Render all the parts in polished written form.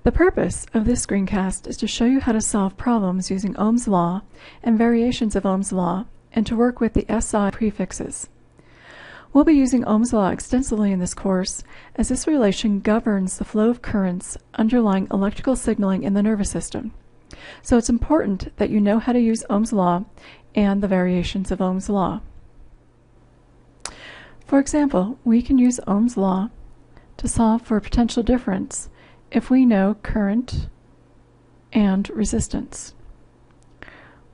The purpose of this screencast is to show you how to solve problems using Ohm's law and variations of Ohm's law, and to work with the SI prefixes. We'll be using Ohm's law extensively in this course, as this relation governs the flow of currents underlying electrical signaling in the nervous system. So it's important that you know how to use Ohm's law and the variations of Ohm's law. For example, we can use Ohm's law to solve for a potential difference if we know current and resistance.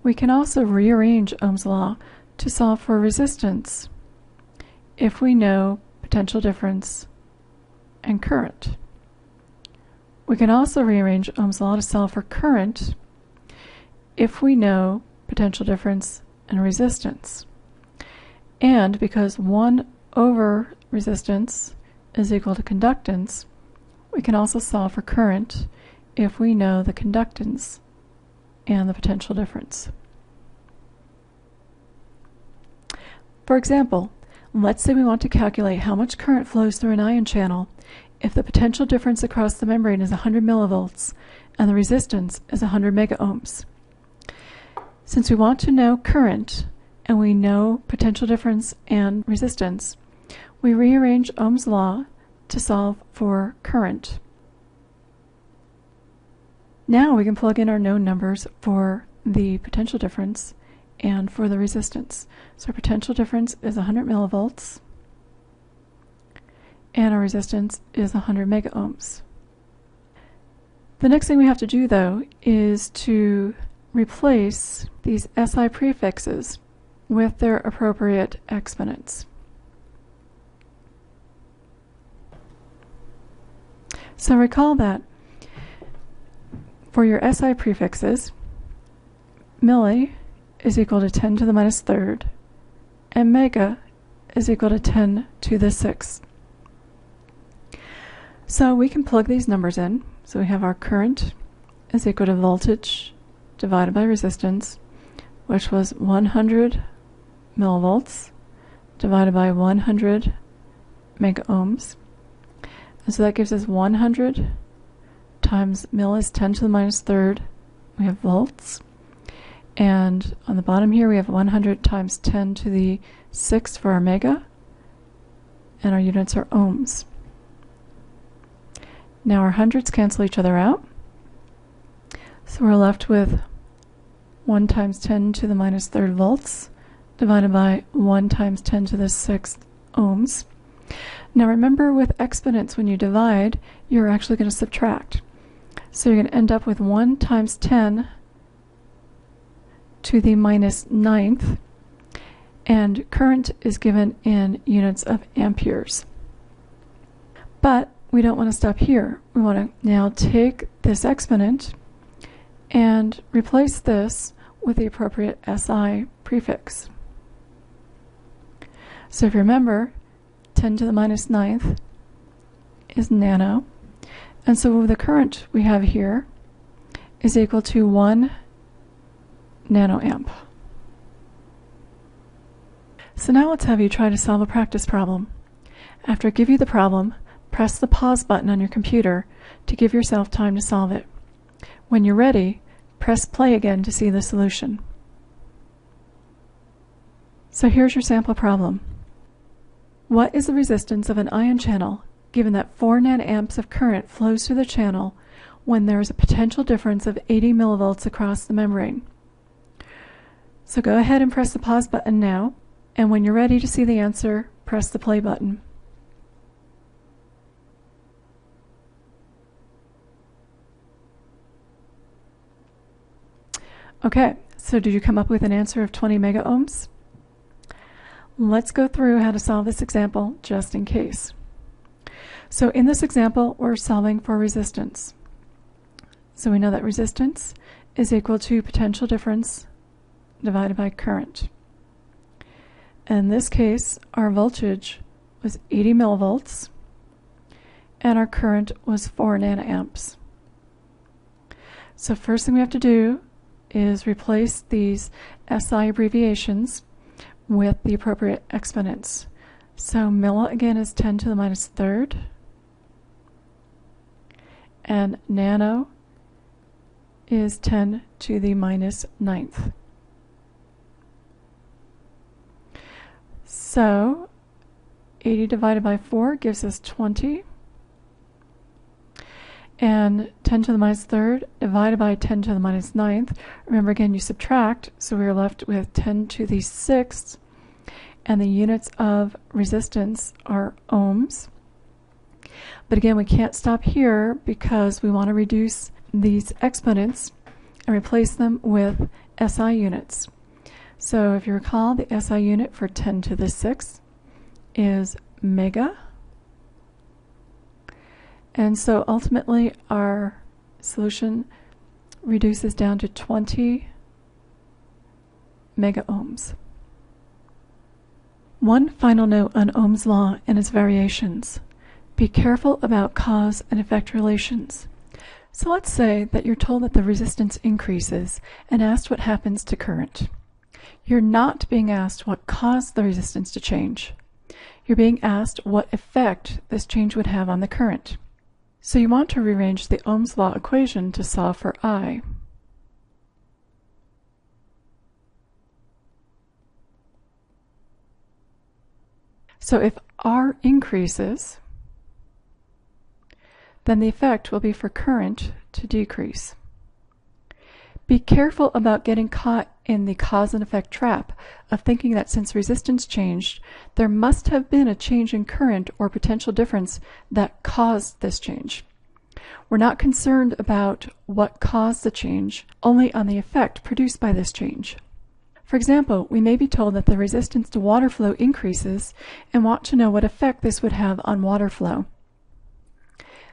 We can also rearrange Ohm's law to solve for resistance if we know potential difference and current. We can also rearrange Ohm's law to solve for current if we know potential difference and resistance. And because 1 over resistance is equal to conductance, we can also solve for current if we know the conductance and the potential difference. For example, let's say we want to calculate how much current flows through an ion channel if the potential difference across the membrane is 100 millivolts and the resistance is 100 megaohms. Since we want to know current and we know potential difference and resistance, we rearrange Ohm's law to solve for current. Now we can plug in our known numbers for the potential difference and for the resistance. So our potential difference is 100 millivolts and our resistance is 100 megaohms. The next thing we have to do, though, is to replace these SI prefixes with their appropriate exponents. So recall that for your SI prefixes, milli is equal to 10 to the minus third, and mega is equal to 10 to the sixth. So we can plug these numbers in. So we have our current is equal to voltage divided by resistance, which was 100 millivolts divided by 100 megaohms. And so that gives us 100 times mil is 10 to the minus third. We have volts. And on the bottom here we have 100 times 10 to the sixth for our mega. And our units are ohms. Now our hundreds cancel each other out. So we're left with 1 times 10 to the minus third volts divided by 1 times 10 to the sixth ohms. Now remember, with exponents, when you divide, you're actually going to subtract. So you're going to end up with 1 times 10 to the minus ninth, and current is given in units of amperes. But we don't want to stop here. We want to now take this exponent and replace this with the appropriate SI prefix. So if you remember, 10 to the minus ninth is nano, and so the current we have here is equal to 1 nanoamp. So now let's have you try to solve a practice problem. After I give you the problem, press the pause button on your computer to give yourself time to solve it. When you're ready, press play again to see the solution. So here's your sample problem. What is the resistance of an ion channel given that 4 nanoamps of current flows through the channel when there is a potential difference of 80 millivolts across the membrane? So go ahead and press the pause button now, and when you're ready to see the answer, press the play button. Okay, so did you come up with an answer of 20 megaohms? Let's go through how to solve this example just in case. So in this example, we're solving for resistance. So we know that resistance is equal to potential difference divided by current. In this case, our voltage was 80 millivolts and our current was 4 nanoamps. So first thing we have to do is replace these SI abbreviations with the appropriate exponents. So milli again is 10 to the minus third, and nano is 10 to the minus 9th. So 80 divided by 4 gives us 20. And 10 to the minus 3rd divided by 10 to the minus 9th. Remember, again, you subtract, so we're left with 10 to the 6th. And the units of resistance are ohms. But again, we can't stop here because we want to reduce these exponents and replace them with SI units. So if you recall, the SI unit for 10 to the 6th is mega. And so ultimately our solution reduces down to 20 mega ohms. One final note on Ohm's law and its variations. Be careful about cause and effect relations. So let's say that you're told that the resistance increases and asked what happens to current. You're not being asked what caused the resistance to change. You're being asked what effect this change would have on the current. So you want to rearrange the Ohm's law equation to solve for I. So if R increases, then the effect will be for current to decrease. Be careful about getting caught in the cause and effect trap of thinking that since resistance changed, there must have been a change in current or potential difference that caused this change. We're not concerned about what caused the change, only on the effect produced by this change. For example, we may be told that the resistance to water flow increases and want to know what effect this would have on water flow.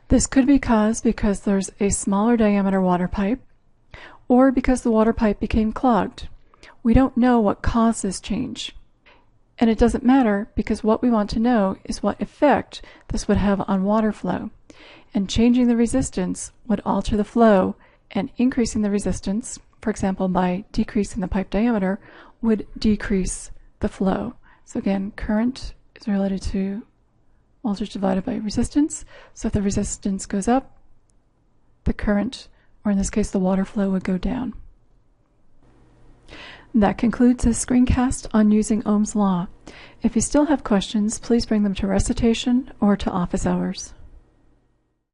This could be caused because there's a smaller diameter water pipe, or because the water pipe became clogged. We don't know what caused this change. And it doesn't matter because what we want to know is what effect this would have on water flow. And changing the resistance would alter the flow, and increasing the resistance, for example by decreasing the pipe diameter, would decrease the flow. So again, current is related to voltage divided by resistance. So if the resistance goes up, the current, or in this case the water flow, would go down. That concludes this screencast on using Ohm's law. If you still have questions, please bring them to recitation or to office hours.